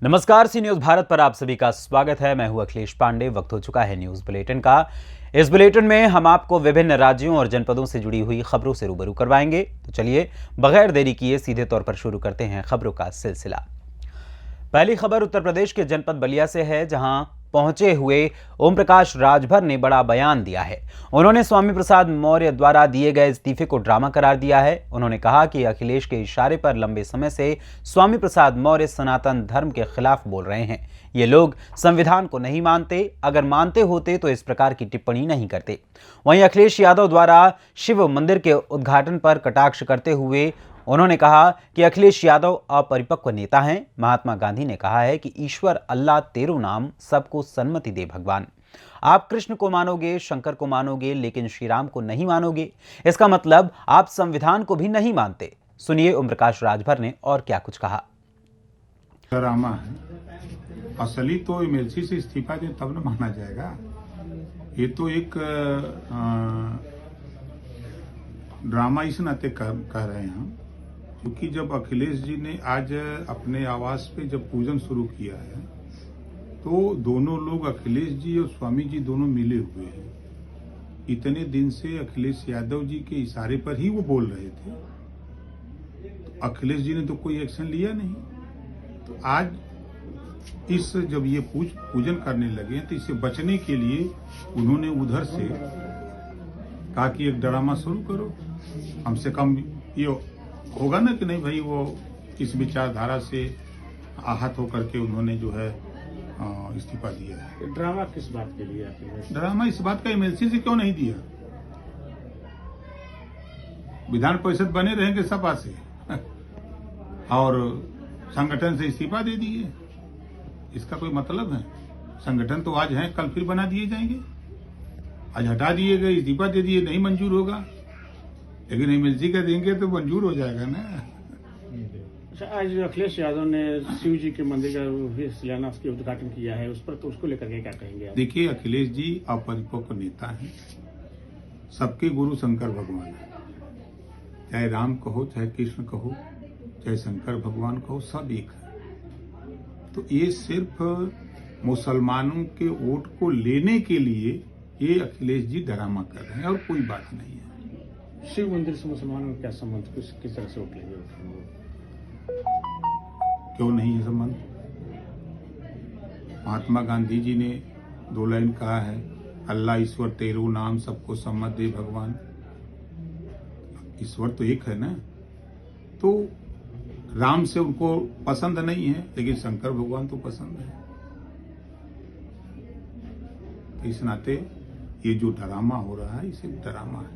नमस्कार, सी न्यूज भारत पर आप सभी का स्वागत है। मैं हूं अखिलेश पांडे। वक्त हो चुका है न्यूज बुलेटिन का। इस बुलेटिन में हम आपको विभिन्न राज्यों और जनपदों से जुड़ी हुई खबरों से रूबरू करवाएंगे। तो चलिए बगैर देरी किए सीधे तौर पर शुरू करते हैं खबरों का सिलसिला। पहली खबर उत्तर प्रदेश के जनपद बलिया से है, जहां पहुंचे हुए ओम प्रकाश राजभर ने बड़ा बयान दिया है। उन्होंने स्वामी प्रसाद मौर्य द्वारा दिए गए इस्तीफे को ड्रामा करार दिया है। उन्होंने कहा कि अखिलेश के इशारे पर लंबे समय से स्वामी प्रसाद मौर्य सनातन धर्म के खिलाफ बोल रहे हैं। ये लोग संविधान को नहीं मानते, अगर मानते होते तो इस प्रकार की टिप्पणी नहीं करते। वहीं अखिलेश यादव द्वारा शिव मंदिर के उद्घाटन पर कटाक्ष करते हुए उन्होंने कहा कि अखिलेश यादव अपरिपक्व नेता हैं। महात्मा गांधी ने कहा है कि ईश्वर अल्लाह तेरो नाम, सबको सन्मति दे भगवान। आप कृष्ण को मानोगे, शंकर को मानोगे, लेकिन श्री राम को नहीं मानोगे। इसका मतलब आप संविधान को भी नहीं मानते। सुनिए ओम प्रकाश राजभर ने और क्या कुछ कहा। ड्रामा है, असली तो एमएलसी से इस्तीफा दे तब न माना जाएगा। ये तो एक ड्रामा इस नाते कह रहे हैं हम, क्योंकि जब अखिलेश जी ने आज अपने आवास पे जब पूजन शुरू किया है तो दोनों लोग, अखिलेश जी और स्वामी जी दोनों मिले हुए हैं। इतने दिन से अखिलेश यादव जी के इशारे पर ही वो बोल रहे थे, तो अखिलेश जी ने तो कोई एक्शन लिया नहीं। तो आज इस जब ये पूजन करने लगे तो इससे बचने के लिए उन्होंने उधर से कहा कि एक ड्रामा शुरू करो, हमसे कम ये होगा ना कि नहीं भाई वो इस विचारधारा से आहत होकर के उन्होंने जो है इस्तीफा दिया है। ड्रामा किस बात के लिए? ड्रामा इस बात का एमएलसी से क्यों नहीं दिया? विधान परिषद बने रहेंगे सपा से और संगठन से इस्तीफा दे दिए। इसका कोई मतलब है? संगठन तो आज है, कल फिर बना दिए जाएंगे। आज हटा दिए गए, इस्तीफा दे दिए, नहीं मंजूर होगा, लेकिन एमएलसी का देंगे तो मंजूर हो जाएगा ना। अच्छा, आज अखिलेश यादव ने शिव जी के मंदिर का शिलान्यास के उद्घाटन किया है, उस पर तो उसको लेकर के क्या कहेंगे आप? देखिए, अखिलेश जी अपरिपक्व नेता हैं। सबके गुरु शंकर भगवान है, चाहे राम कहो, चाहे कृष्ण कहो, चाहे शंकर भगवान कहो, सब एक है। तो ये सिर्फ मुसलमानों के वोट को लेने के लिए ये अखिलेश जी ड्रामा कर रहे हैं और कोई बात नहीं है। शिव मंदिर से मुसलमानों का क्या संबंध? किस तरह से वोट लेंगे? क्यों नहीं है संबंध? महात्मा गांधी जी ने 2 लाइन कहा है, अल्लाह ईश्वर तेरो नाम, सबको सम्मत दे भगवान। ईश्वर तो एक है ना। तो राम से उनको पसंद नहीं है, लेकिन शंकर भगवान तो पसंद है। इस नाते ये जो ड्रामा हो रहा है, इसे ड्रामा है,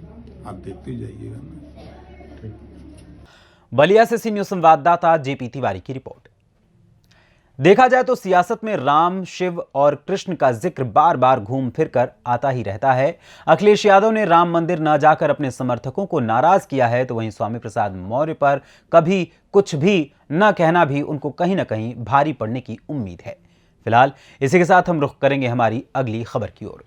आप देखते जाइएगा ना। बलिया से सी न्यूज संवाददाता जेपी तिवारी की रिपोर्ट। देखा जाए तो सियासत में राम, शिव और कृष्ण का जिक्र बार बार घूम फिर कर आता ही रहता है। अखिलेश यादव ने राम मंदिर न जाकर अपने समर्थकों को नाराज किया है, तो वहीं स्वामी प्रसाद मौर्य पर कभी कुछ भी न कहना भी उनको कहीं ना कहीं भारी पड़ने की उम्मीद है। फिलहाल इसी के साथ हम रुख करेंगे हमारी अगली खबर की ओर।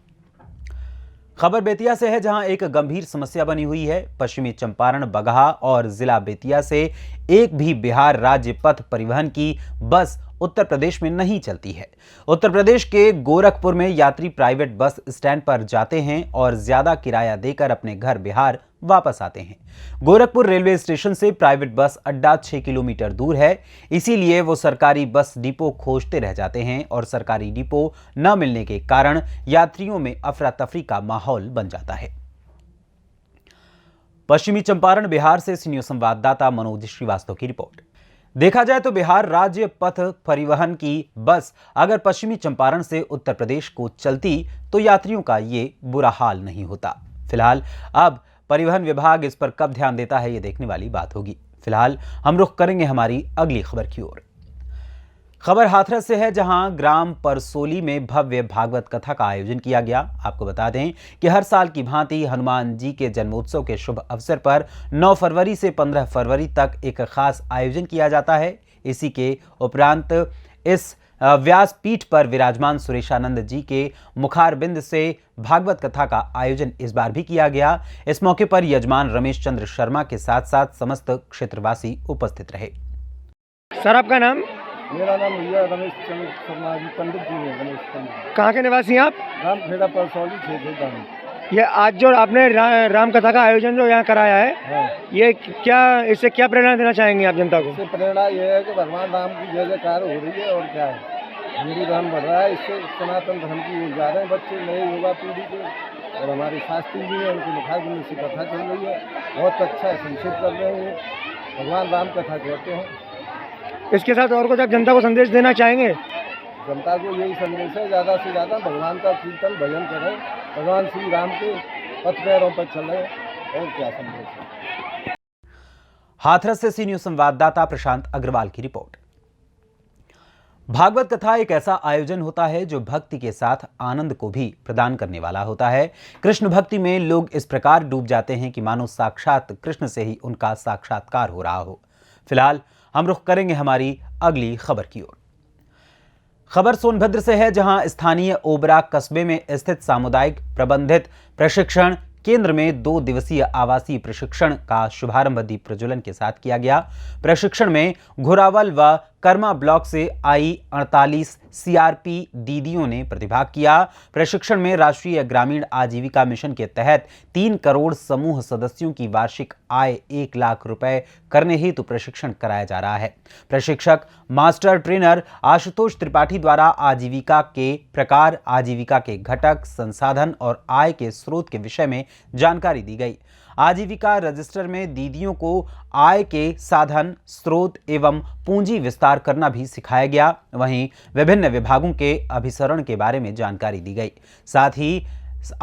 खबर बेतिया से है, जहां एक गंभीर समस्या बनी हुई है। पश्चिमी चंपारण, बगहा और जिला बेतिया से एक भी बिहार राज्य पथ परिवहन की बस उत्तर प्रदेश में नहीं चलती है। उत्तर प्रदेश के गोरखपुर में यात्री प्राइवेट बस स्टैंड पर जाते हैं और ज्यादा किराया देकर अपने घर बिहार वापस आते हैं। गोरखपुर रेलवे स्टेशन से प्राइवेट बस अड्डा 6 किलोमीटर दूर है, इसीलिए वो सरकारी बस डिपो खोजते रह जाते हैं और सरकारी डिपो न मिलने के कारण यात्रियों में अफरा तफरी का माहौल बन जाता है। पश्चिमी चंपारण बिहार से सी न्यूज संवाददाता मनोज श्रीवास्तव की रिपोर्ट। देखा जाए तो बिहार राज्य पथ परिवहन की बस अगर पश्चिमी चंपारण से उत्तर प्रदेश को चलती तो यात्रियों का ये बुरा हाल नहीं होता। फिलहाल अब परिवहन विभाग इस पर कब ध्यान देता है, ये देखने वाली बात होगी। फिलहाल हम रुख करेंगे हमारी अगली खबर की ओर। खबर हाथरस से है, जहां ग्राम परसोली में भव्य भागवत कथा का आयोजन किया गया। आपको बता दें कि हर साल की भांति हनुमान जी के जन्मोत्सव के शुभ अवसर पर 9 फरवरी से 15 फरवरी तक एक खास आयोजन किया जाता है। इसी के उपरांत इस व्यासपीठ पर विराजमान सुरेशानंद जी के मुखारबिंद से भागवत कथा का आयोजन इस बार भी किया गया। इस मौके पर यजमान रमेश चंद्र शर्मा के साथ साथ समस्त क्षेत्रवासी उपस्थित रहे। सर, आपका नाम? मेरा नाम भैया रमेश चंद्र शर्मा जी, पंडित जी हैं, रमेश पंडित। कहाँ के निवासी हैं आप? रामखेड़ा परसौली क्षेत्र गाँव। ये आज जो आपने राम कथा का आयोजन जो यहाँ कराया है, हाँ, ये क्या, इससे क्या प्रेरणा देना चाहेंगे आप जनता को? इससे प्रेरणा ये है कि भगवान राम की जय जयकार हो रही है और क्या है, हिंदू धर्म बढ़ रहा है, इससे सनातन धर्म की ओर जा रहे हैं बच्चे, नए युवा पीढ़ी के। और हमारे शास्त्री जी हैं, उनके मुखाग्नि से कथा चल रही है, बहुत अच्छा है, संक्षेप कर रहे हैं, भगवान राम कथा कहते हैं। इसके साथ और कुछ आप जनता को संदेश देना चाहेंगे? जनता को यही संदेश है, ज़्यादा से ज़्यादा भगवान का कीर्तन भजन करें, भगवान श्री राम के पथ पैरों पर चलें, और क्या संदेश है। हाथरस से सी न्यूज संवाददाता प्रशांत अग्रवाल की रिपोर्ट। भागवत कथा एक ऐसा आयोजन होता है जो भक्ति के साथ आनंद को भी प्रदान करने वाला होता है। कृष्ण भक्ति में लोग इस प्रकार डूब जाते हैं कि मानो साक्षात कृष्ण से ही उनका साक्षात्कार हो रहा हो। फिलहाल हम रुख करेंगे हमारी अगली खबर की ओर। खबर सोनभद्र से है, जहां स्थानीय ओबरा कस्बे में स्थित सामुदायिक प्रबंधित प्रशिक्षण केंद्र में 2 दिवसीय आवासीय प्रशिक्षण का शुभारंभ दीप प्रज्वलन के साथ किया गया। प्रशिक्षण में घोरावल व कर्मा ब्लॉक से आई 48 सीआरपी दीदियों ने प्रतिभाग किया। प्रशिक्षण में राष्ट्रीय ग्रामीण आजीविका मिशन के तहत 3 करोड़ समूह सदस्यों की वार्षिक आय 1 लाख रुपए करने हेतु प्रशिक्षण कराया जा रहा है। प्रशिक्षक मास्टर ट्रेनर आशुतोष त्रिपाठी द्वारा आजीविका के प्रकार, आजीविका के घटक, संसाधन और आय के स्रोत के विषय में जानकारी दी गई। आजीविका रजिस्टर में दीदियों को आय के साधन, स्रोत एवं पूंजी विस्तार करना भी सिखाया गया। वहीं विभिन्न विभागों के अभिसरण के बारे में जानकारी दी गई। साथ ही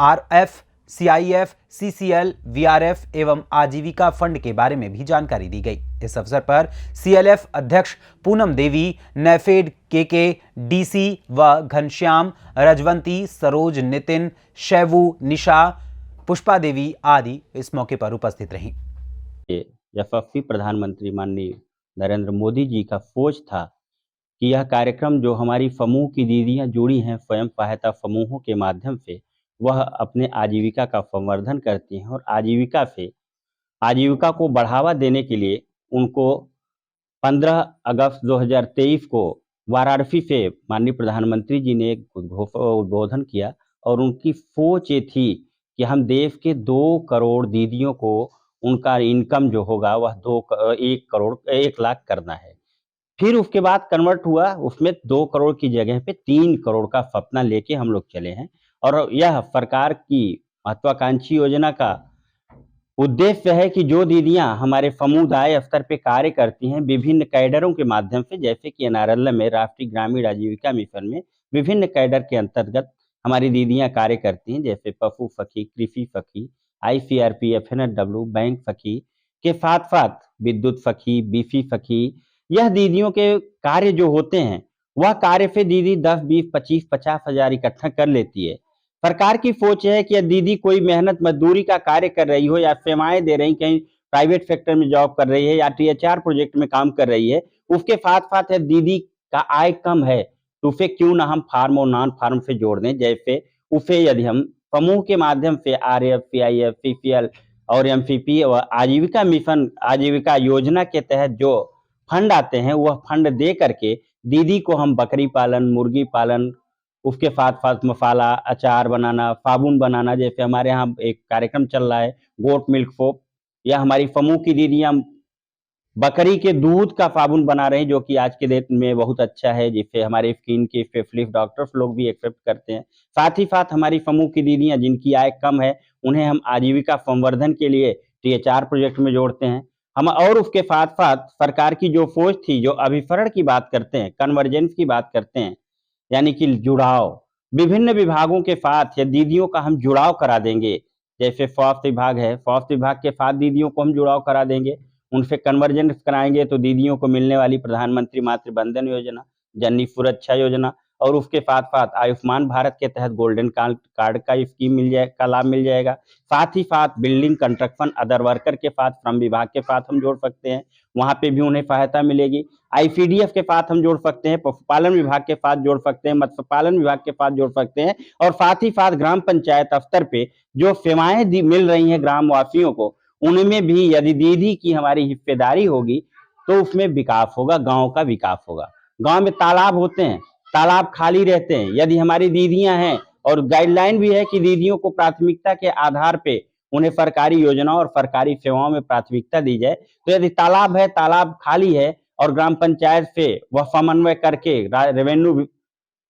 आरएफ, सीआईएफ, सीसीएल, वीआरएफ एवं आजीविका फंड के बारे में भी जानकारी दी गई। इस अवसर पर सीएलएफ अध्यक्ष पूनम देवी, नेफेड केके डीसी व घनश्याम, रजवंती, सरोज, नितिन, शैवू, निशा, पुष्पा देवी आदि इस मौके पर उपस्थित रहीं। यशस्वी प्रधानमंत्री माननीय नरेंद्र मोदी जी का फोज था कि यह कार्यक्रम जो हमारी समूह की दीदियां जुड़ी हैं स्वयं सहायता समूहों के माध्यम से, वह अपने आजीविका का संवर्धन करती हैं और आजीविका को बढ़ावा देने के लिए उनको 15 अगस्त 2023 को वाराणसी से माननीय प्रधानमंत्री जी ने एक उद्बोधन किया और उनकी सोच ये थी कि हम देश के 2 करोड़ दीदियों को उनका इनकम जो होगा वह 1 लाख करना है। फिर उसके बाद कन्वर्ट हुआ, उसमें 2 करोड़ की जगह पे 3 करोड़ का सपना लेके हम लोग चले हैं। और यह सरकार की महत्वाकांक्षी योजना का उद्देश्य है कि जो दीदियां हमारे समुदाय स्तर पे कार्य करती हैं विभिन्न कैडरों के माध्यम से, जैसे कि एनआरएल में राष्ट्रीय ग्रामीण आजीविका मिशन में विभिन्न कैडर के अंतर्गत हमारी दीदियां कार्य करती हैं, जैसे पशु सखी, कृषि सखी, आईसीआरपी, एफएनएडब्ल्यू, बैंक सखी के साथ साथ विद्युत सखी, बीसी सखी। यह दीदियों के कार्य जो होते हैं वह कार्य से दीदी 10, 20, 25, 50 हजार इकट्ठा कर लेती है। सरकार की सोच है कि दीदी कोई मेहनत मजदूरी का कार्य कर रही हो या सेवाएं दे रही, कहीं प्राइवेट सेक्टर में जॉब कर रही है या टीएचआर प्रोजेक्ट में काम कर रही है, उसके साथ साथ है दीदी का आय कम है तो उसे क्यों ना हम फार्म और नॉन फार्म से जोड़ दें। जैसे उसे यदि हम समूह के माध्यम से आरएफ, सीआईएफ, सीसीएल और एमसीपी और आजीविका मिशन आजीविका योजना के तहत जो फंड आते हैं वह फंड दे करके दीदी को हम बकरी पालन, मुर्गी पालन, उसके साथ साथ मसाला, अचार बनाना, साबुन बनाना, जैसे हमारे यहाँ एक कार्यक्रम चल रहा है गोट मिल्क सोप, या हमारी समूह की दीदियां बकरी के दूध का साबुन बना रहे हैं जो कि आज के डेट में बहुत अच्छा है, जिससे हमारे स्किन के स्पेशलिस्ट डॉक्टर्स लोग भी एक्सेप्ट करते हैं। साथ ही साथ हमारी समूह की दीदियां जिनकी आय कम है उन्हें हम आजीविका संवर्धन के लिए टीएचआर प्रोजेक्ट में जोड़ते हैं हम। और उसके साथ साथ सरकार की जो सोच थी, जो अभिसरण की बात करते हैं, कन्वर्जेंस की बात करते हैं, यानी कि जुड़ाव विभिन्न विभागों के साथ या दीदियों का हम जुड़ाव करा देंगे। जैसे स्वास्थ्य विभाग है, स्वास्थ्य विभाग के साथ दीदियों को हम जुड़ाव करा देंगे, उनसे कन्वर्जेंस कराएंगे तो दीदियों को मिलने वाली प्रधानमंत्री मातृ वंदन योजना, जननी सुरक्षा योजना और उसके साथ साथ आयुष्मान भारत के तहत गोल्डन कार्ड का स्कीम का लाभ मिल जाएगा। साथ ही साथ बिल्डिंग, कंस्ट्रक्शन, अदर वर्कर के साथ श्रम विभाग के साथ हम जोड़ सकते हैं, वहां पे भी उन्हें सहायता मिलेगी। आईसीडीएफ के साथ हम जोड़ सकते हैं, पशुपालन विभाग के साथ जोड़ सकते हैं, मत्स्य विभाग के साथ जोड़ सकते हैं और साथ ही साथ ग्राम पंचायत स्तर पे जो सेवाएं मिल रही हैं ग्राम वासियों को, उनमें भी यदि दीदी की हमारी हिस्सेदारी होगी तो उसमें विकास होगा, गांव का विकास होगा। गांव में तालाब होते हैं, तालाब खाली रहते हैं। यदि हमारी दीदियां हैं, और गाइडलाइन भी है कि दीदियों को प्राथमिकता के आधार पे उन्हें सरकारी योजनाओं और सरकारी सेवाओं में प्राथमिकता दी जाए। तो यदि तालाब है, तालाब खाली है और ग्राम पंचायत से वह समन्वय करके रेवेन्यू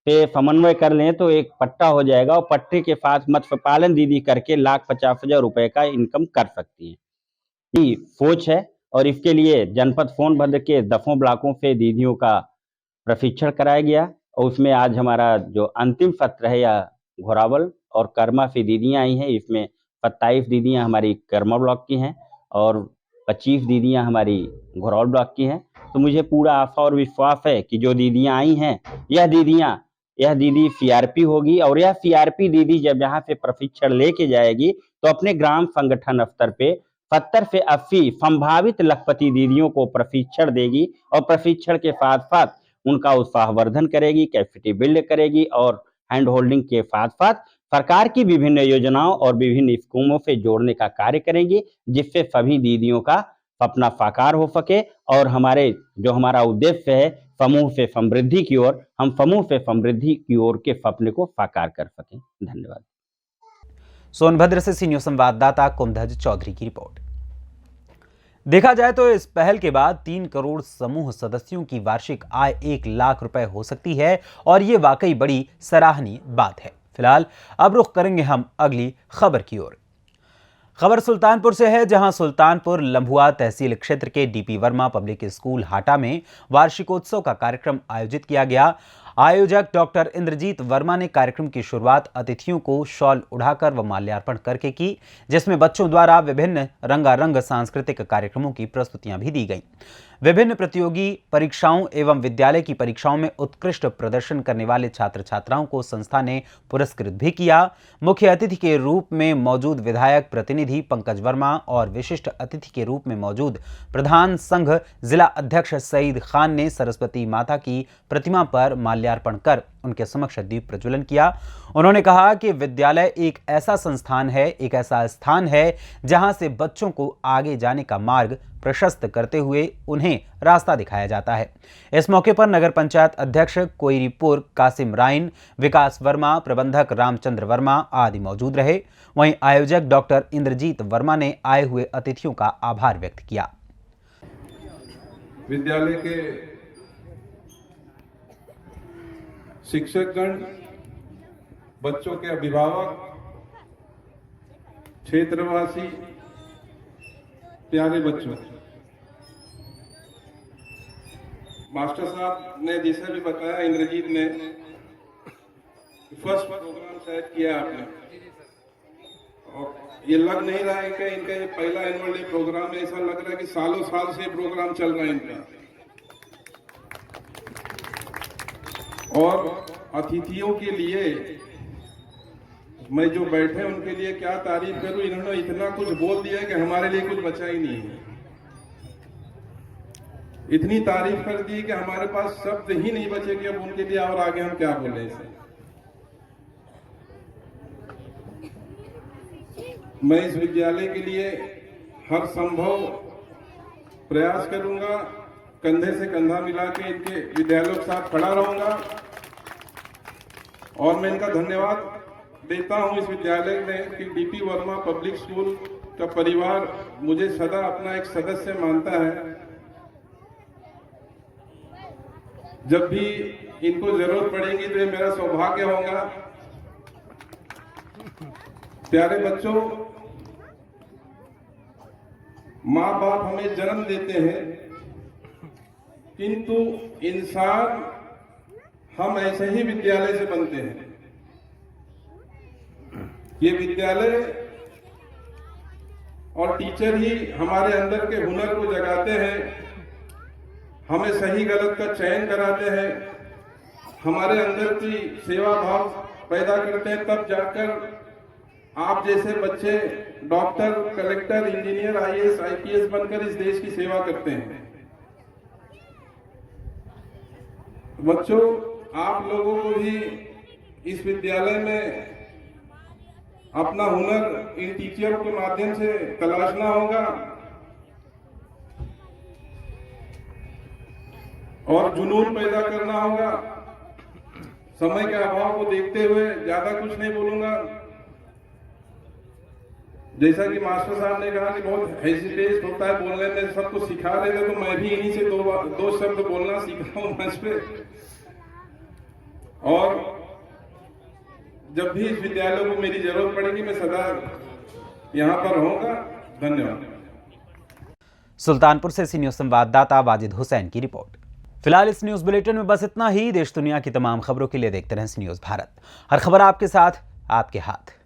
पे समन्वय कर लें तो एक पट्टा हो जाएगा, और पट्टे के साथ मत्स्य पालन दीदी करके 1,50,000 रुपए का इनकम कर सकती है। ये सोच है, और इसके लिए जनपद सोनभद्र के 10 ब्लॉकों से दीदियों का प्रशिक्षण कराया गया, और उसमें आज हमारा जो अंतिम सत्र है या घोरावल और कर्मा से दीदियां आई हैं। इसमें 27 दीदियां हमारी कर्मा ब्लॉक की हैं और 25 दीदियां हमारी घोरावल ब्लॉक की हैं। तो मुझे पूरा आशा और विश्वास है कि जो दीदियां आई हैं, यह दीदी सीआरपी होगी, और यह सीआरपी दीदी जब यहाँ से प्रशिक्षण लेके जाएगी तो अपने ग्राम संगठन स्तर पे 70 से 80 संभावित लखपति दीदियों को प्रशिक्षण देगी, और प्रशिक्षण के साथ साथ उनका उत्साहवर्धन करेगी, कैपेसिटी बिल्ड करेगी, और हैंड होल्डिंग के साथ साथ सरकार की विभिन्न योजनाओं और विभिन्न स्कीमों से जोड़ने का कार्य करेंगी, जिससे सभी दीदियों का सपना साकार हो सके। और हमारा उद्देश्य है समूह से समृद्धि की ओर, हम समूह से समृद्धि की ओर के सपने को साकार कर सकें। धन्यवाद। सोनभद्र से सीनियर संवाददाता कुमधज चौधरी की रिपोर्ट। देखा जाए तो इस पहल के बाद 3 करोड़ समूह सदस्यों की वार्षिक आय 1 लाख रुपए हो सकती है, और ये वाकई बड़ी सराहनीय बात है। फिलहाल अब रुख करेंगे हम अगली खबर की ओर। खबर सुल्तानपुर से है, जहां सुल्तानपुर लंबुआ तहसील क्षेत्र के DP Verma public school Hata में वार्षिकोत्सव का कार्यक्रम आयोजित किया गया। आयोजक डॉक्टर इंद्रजीत वर्मा ने कार्यक्रम की शुरुआत अतिथियों को शॉल उड़ाकर व माल्यार्पण करके की, जिसमें बच्चों द्वारा विभिन्न रंगारंग सांस्कृतिक कार्यक्रमों की प्रस्तुतियां भी दी गईं। विभिन्न प्रतियोगी परीक्षाओं एवं विद्यालय की परीक्षाओं में उत्कृष्ट प्रदर्शन करने वाले छात्र छात्राओं को संस्था ने पुरस्कृत भी किया। मुख्य अतिथि के रूप में मौजूद विधायक प्रतिनिधि पंकज वर्मा और विशिष्ट अतिथि के रूप में मौजूद प्रधान संघ जिला अध्यक्ष सईद खान ने सरस्वती माता की प्रतिमा पर माल्यार्पण कर उनके समक्ष दीप प्रज्वलन किया। उन्होंने कहा कि विद्यालय एक ऐसा संस्थान है, एक ऐसा स्थान है जहां से बच्चों को आगे जाने का मार्ग प्रशस्त करते हुए उन्हें रास्ता दिखाया जाता है। इस मौके पर नगर पंचायत अध्यक्ष कोयरीपुर कासिम राइन, विकास वर्मा, प्रबंधक रामचंद्र वर्मा आदि मौजूद रहे। वहीं आयोजक डॉक्टर इंद्रजीत वर्मा ने आए हुए अतिथियों का आभार व्यक्त किया। विद्यालय के शिक्षकगण, बच्चों के अभिभावक, क्षेत्रवासी, प्यारे बच्चों, मास्टर साहब ने जैसे भी बताया, इंद्रजीत ने फर्स्ट प्रोग्राम सेट किया आपने, और ये लग नहीं रहा है कि इनका ये पहला एनुअल डे प्रोग्राम है। ऐसा लग रहा है कि सालों साल से प्रोग्राम चल रहा है इनका। और अतिथियों के लिए मैं जो बैठे उनके लिए क्या तारीफ करूं, इन्होंने इतना कुछ बोल दिया कि हमारे लिए कुछ बचा ही नहीं है। इतनी तारीफ कर दी कि हमारे पास शब्द ही नहीं बचे कि अब उनके लिए और आगे हम क्या बोले इसे। मैं इस विद्यालय के लिए हर संभव प्रयास करूंगा, कंधे से कंधा मिला के इनके विद्यालयों के साथ खड़ा रहूंगा, और मैं इनका धन्यवाद देता हूं इस विद्यालय में कि डीपी वर्मा पब्लिक स्कूल का परिवार मुझे सदा अपना एक सदस्य मानता है। जब भी इनको जरूरत पड़ेगी तो ये मेरा सौभाग्य होगा। प्यारे बच्चों, माँ बाप हमें जन्म देते हैं, किंतु इंसान हम ऐसे ही विद्यालय से बनते हैं। ये विद्यालय और टीचर ही हमारे अंदर के हुनर को जगाते हैं, हमें सही गलत का चयन कराते हैं, हमारे अंदर की सेवा भाव पैदा करते हैं, तब जाकर आप जैसे बच्चे doctor, collector, engineer, IAS, IPS बनकर इस देश की सेवा करते हैं। बच्चों, आप लोगों को भी इस विद्यालय में अपना हुनर इन टीचरों के माध्यम से तलाशना होगा, और जुनून पैदा करना होगा। समय के अभाव को देखते हुए ज्यादा कुछ नहीं बोलूंगा। जैसा कि मास्टर साहब ने कहा कि बहुत हेजिटेट होता है बोलने में, सबको सिखा रहे थे, तो मैं भी इन्हीं से दो शब्द बोलना सीखा हूं मंच पे। और जब भी इस विद्यालय को मेरी जरूरत पड़ेगी मैं सदा यहाँ पर रहूंगा। धन्यवाद। सुल्तानपुर से सी न्यूज संवाददाता वाजिद हुसैन की रिपोर्ट। फिलहाल इस न्यूज बुलेटिन में बस इतना ही। देश दुनिया की तमाम खबरों के लिए देखते रहें सी न्यूज भारत। हर खबर आपके साथ, आपके हाथ।